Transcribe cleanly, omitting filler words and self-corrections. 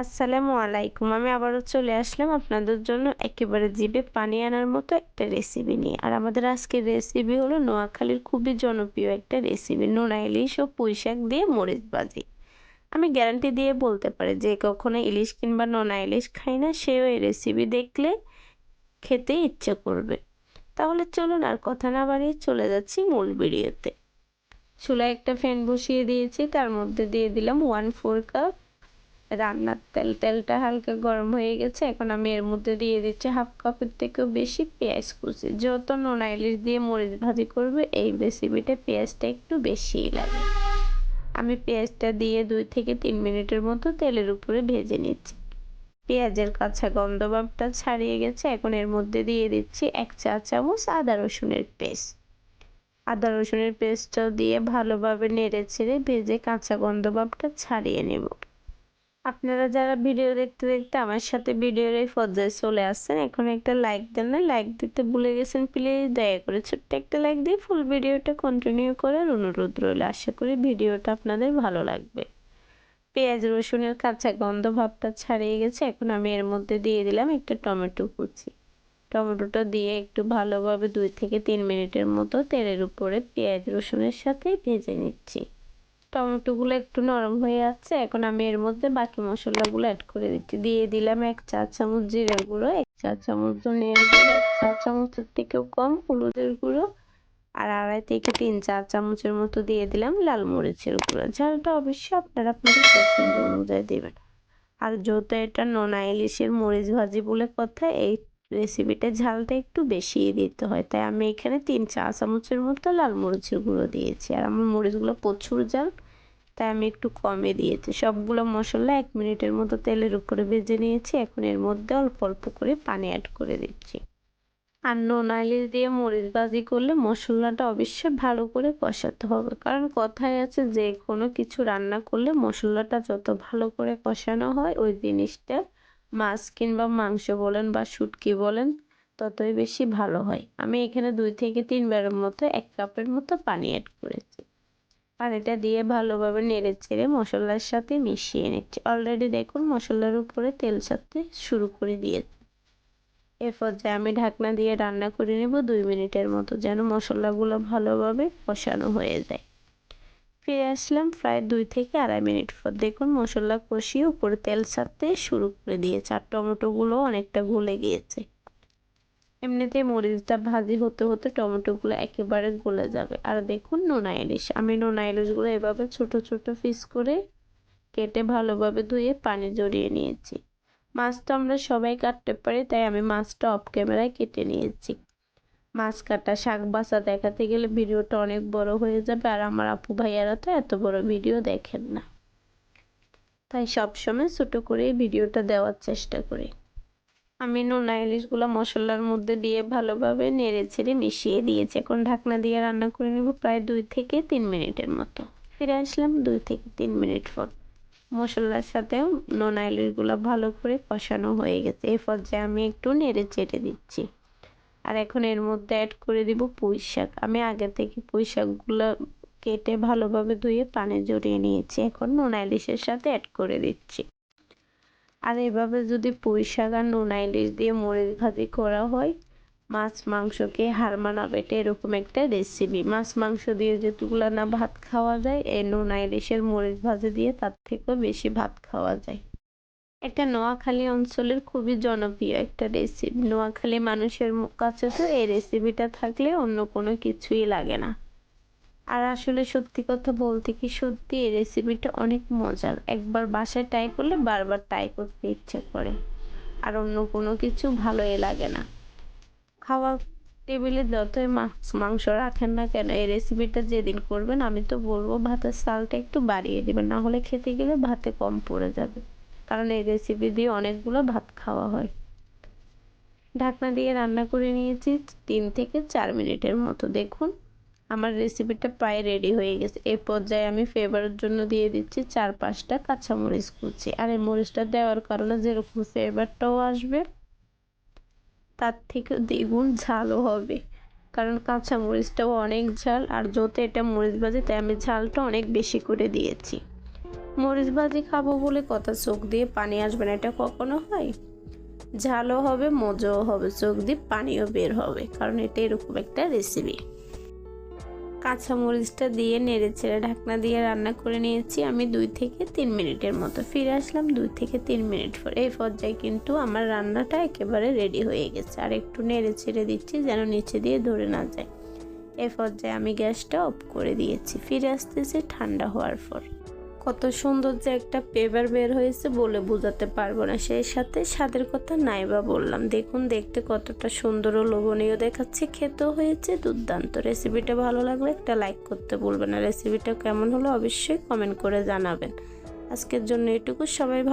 আসসালামু আলাইকুম। আমি আবারও চলে আসলাম আপনাদের জন্য একেবারে জিভে পানি আনার মতো একটা রেসিপি নিয়ে। আর আমাদের আজকের রেসিপি হলো নোয়াখালীর খুবই জনপ্রিয় একটা রেসিপি, নোনা ইলিশ ও পুঁইশাক দিয়ে মরিচ ভাজি। আমি গ্যারান্টি দিয়ে বলতে পারি যে কখনো ইলিশ কিংবা নোনা ইলিশ খায় না সেও এই রেসিপি দেখলে খেতে ইচ্ছে করবে। তাহলে চলুন আর কথা না বাড়িয়ে চলে যাচ্ছি মূল ভিডিওতে। চুলায় একটা ফ্যান বসিয়ে দিয়েছি, তার মধ্যে দিয়ে দিলাম 1/4 কাপ রান্নার তেল। তেলটা হালকা গরম হয়ে গেছে, এখন আমি এর মধ্যে দিয়ে দিচ্ছি 1/2 কাপের থেকেও বেশি পেঁয়াজ কুচি। যেহেতু নোনা ইলিশ দিয়ে মরিচ ভাজি করবে এই রেসিপিতে পেঁয়াজটা একটু বেশিই লাগে। আমি পেঁয়াজটা দিয়ে 2 থেকে 3 মিনিটের মতো তেলের উপরে ভেজে নিচ্ছি। পেঁয়াজের কাঁচা গন্ধ ভাবটা ছাড়িয়ে গেছে, এখন এর মধ্যে দিয়ে দিচ্ছি 1 চা চামচ আদা রসুনের পেস্ট। আদা রসুনের পেস্টটা দিয়ে ভালোভাবে নেড়ে ছেড়ে ভেজে কাঁচা গন্ধ ভাবটা ছাড়িয়ে নেব। আপনারা যারা ভিডিও দেখতে দেখতে আমার সাথে ভিডিওর এই পর্যায়ে চলে আসছেন, এখন একটা লাইক দেন না, লাইক দিতে ভুলে গেছেন, প্লিজ দয়া করে ছোট্ট একটা লাইক দিয়ে ফুল ভিডিওটা কন্টিনিউ করার অনুরোধ রইল। আশা করি ভিডিওটা আপনাদের ভালো লাগবে। পেঁয়াজ রসুনের কাঁচা গন্ধ ভাবটা ছাড়িয়ে গেছে, এখন আমি এর মধ্যে দিয়ে দিলাম একটা টমেটো কুচি। টমেটোটা দিয়ে একটু ভালোভাবে 2 থেকে 3 মিনিটের মতো তেলের উপরে পেঁয়াজ রসুনের সাথে ভেজে নিচ্ছি। টমেটোগুলো একটু নরম হয়ে যাচ্ছে, এখন আমি এর মধ্যে বাকি মশলাগুলো অ্যাড করে দিচ্ছি। দিয়ে দিলাম 1 চা চামচ জিরের গুঁড়ো, 1 চা চামচ ধনিয়ার গুঁড়ো, 1 চা চামচের থেকেও কম হলুদের গুঁড়ো, আর 2.5 থেকে 3 চা চামচের মতো দিয়ে দিলাম লাল মরিচের গুঁড়ো। ঝালটা অবশ্যই আপনারা আপনাদের পছন্দ অনুযায়ী দেবেন। আর যেহেতু এটা নোনা ইলিশের মরিচ ভাজি বলে কথা, এই রেসিপিতে ঝালটা একটু বেশিই দিতে হয়, তাই আমি এখানে 3 চা চামচের মতো লাল মরিচের গুঁড়ো দিয়েছি। আর আমার মরিচগুলো প্রচুর ঝাল, তাই আমি একটু কমে দিয়েছি। সবগুলো মশলা 1 মিনিটের মতো তেলের উপরে ভেজে নিয়েছি, এখন এর মধ্যে অল্প অল্প করে পানি অ্যাড করে দিচ্ছি। আর নোনা ইলিশ দিয়ে মরিচ ভাজি করলে মশলাটা অবশ্যই ভালো করে কষাতে হবে, কারণ কথায় আছে যে কোনো কিছু রান্না করলে মশলাটা যত ভালো করে কষানো হয় ওই জিনিসটা মাছ কিংবা মাংস বলেন বা শুটকি বলেন ততই বেশি ভালো হয়। আমি এখানে 2 থেকে 3 বারের মতো 1 কাপের মতো পানি অ্যাড করেছি। পানিটা দিয়ে ভালোভাবে নেড়ে চেড়ে মশলার সাথে মিশিয়ে নিচ্ছি। অলরেডি দেখুন মশলার উপরে তেল ছাড়তে শুরু করে দিয়েছে। এর পর্যায়ে আমি ঢাকনা দিয়ে রান্না করে নেব 2 মিনিটের মতো, যেন মশলাগুলো ভালোভাবে কষানো হয়ে যায়। ফিরে আসলাম প্রায় 2 থেকে 2.5 মিনিট পর। দেখুন মশলা কষিয়ে উপরে তেল ছাড়তে শুরু করে দিয়েছে, আর টমেটোগুলো অনেকটা গলে গিয়েছে। এমনিতেই মরিচটা ভাজি হতে হতে টমেটোগুলো একেবারে গলে যাবে। আর দেখুন নোনা ইলিশ, আমি নোনা ইলিশগুলো এভাবে ছোট ছোট পিস করে কেটে ভালোভাবে ধুয়ে পানি ঝরিয়ে নিয়েছি। মাছ তো আমরা সবাই কাটতে পারি, তাই আমি মাছটা অফ ক্যামেরায় কেটে নিয়েছি। মাছ কাটা শাক বাছা দেখাতে গেলে ভিডিওটা অনেক বড় হয়ে যাবে, আর আমার আপু ভাইয়ারা তো এত বড় ভিডিও দেখেন না, তাই সবসময় ছোট করে ভিডিওটা দেওয়ার চেষ্টা করি। আমি নোনা ইলিশগুলো মশলার মধ্যে দিয়ে ভালোভাবে নেড়ে ছেড়ে মিশিয়ে দিয়েছি। এখন ঢাকনা দিয়ে রান্না করে নেব প্রায় 2 থেকে 3 মিনিটের মতো। ফিরে আসলাম 2 থেকে 3 মিনিট পর। মশলার সাথে নোনা ইলিশগুলো ভালো করে কষানো হয়ে গেছে। এই পর্যায়ে আমি একটু নেড়ে চেড়ে দিচ্ছি। আর এখন এর মধ্যে অ্যাড করে দিব পুঁই শাক। আমি আগে থেকে পুঁই শাকগুলো কেটে ভালোভাবে ধুয়ে পানি ঝরিয়ে নিয়েছি, এখন নোনা ইলিশের সাথে অ্যাড করে দিচ্ছি। আর এভাবে যদি পুঁই শাক আর নোনা ইলিশ দিয়ে মরিচ ভাজি করা হয়, মাছ মাংসকে হার মানাবে। এটা এরকম একটা রেসিপি। মাছ মাংস দিয়ে যেটুকুলা না ভাত খাওয়া যায়, এই নোনা ইলিশের মরিচ ভাজি দিয়ে তার থেকেও বেশি ভাত খাওয়া যায়। এটা নোয়াখালী অঞ্চলের খুবই জনপ্রিয় একটা রেসিপি। নোয়াখালী মানুষের কাছে তো এই রেসিপিটা থাকলে অন্য কোনো কিছুই লাগে না। আর আসলে সত্যি কথা বলতে কি, সত্যি এই রেসিপিটা অনেক মজার। একবার বাসায় ট্রাই করলে বারবার ট্রাই করতে ইচ্ছে করে, আর অন্য কোনো কিছু ভালোই লাগে না। খাওয়া টেবিলে যতই মাছ মাংস রাখেন না কেন, এই রেসিপিটা যেদিন করবেন আমি তো বলবো ভাতের চালটা একটু বাড়িয়ে দিবেন, না হলে খেতে গেলে ভাতে কম পড়ে যাবে, কারণ এই রেসিপি দিয়ে অনেকগুলো ভাত খাওয়া হয়। ঢাকনা দিয়ে রান্না করে নিয়েছি 3 থেকে 4 মিনিটের মতো। দেখুন আমার রেসিপিটা প্রায় রেডি হয়ে গেছে। এই পর্যায়ে আমি ফ্লেভারের জন্য দিয়ে দিচ্ছি 4-5টা কাঁচামরিচ কুচি। আর এই মরিচটা দেওয়ার কারণে যেরকম ফ্লেভারটাও আসবে, তার থেকে দ্বিগুণ ঝালও হবে, কারণ কাঁচামরিচটাও অনেক ঝাল। আর যত এটা মরিচ ভাজি, তাই আমি ঝালটা অনেক বেশি করে দিয়েছি। মরিচ ভাজি খাবো বলে কথা, চোখ দিয়ে পানি আসবে না, এটা কখনো হয়? ঝালও হবে, মজাও হবে, চোখ দিয়ে পানিও বের হবে, কারণ এটা এরকম একটা রেসিপি। কাঁচা মরিচটা দিয়ে নেড়ে ছেড়ে ঢাকনা দিয়ে রান্না করে নিয়েছি আমি 2 থেকে 3 মিনিটের মতো। ফিরে আসলাম 2 থেকে 3 মিনিট পর। এই পর্যায়ে কিন্তু আমার রান্নাটা একেবারে রেডি হয়ে গেছে। আর একটু নেড়ে ছেড়ে দিচ্ছি যেন নিচে দিয়ে ধরে না যায়। এই পর্যায়ে আমি গ্যাসটা অফ করে দিয়েছি। ফিরে আসতেছি ঠান্ডা হওয়ার পর। কত সুন্দর যে একটা ফ্লেভার বের হয়েছে বলে বোঝাতে পারবো না। সেই সাথে স্বাদের কথা নাই বা বললাম। দেখুন দেখতে কতটা সুন্দর ও লোভনীয় দেখাচ্ছে, খেতেও হয়েছে দুর্দান্ত। রেসিপিটা ভালো লাগলে একটা লাইক করতে ভুলবেন না। রেসিপিটা কেমন হলো অবশ্যই কমেন্ট করে জানাবেন। আজকের জন্য এটুকু, সবাই ভালো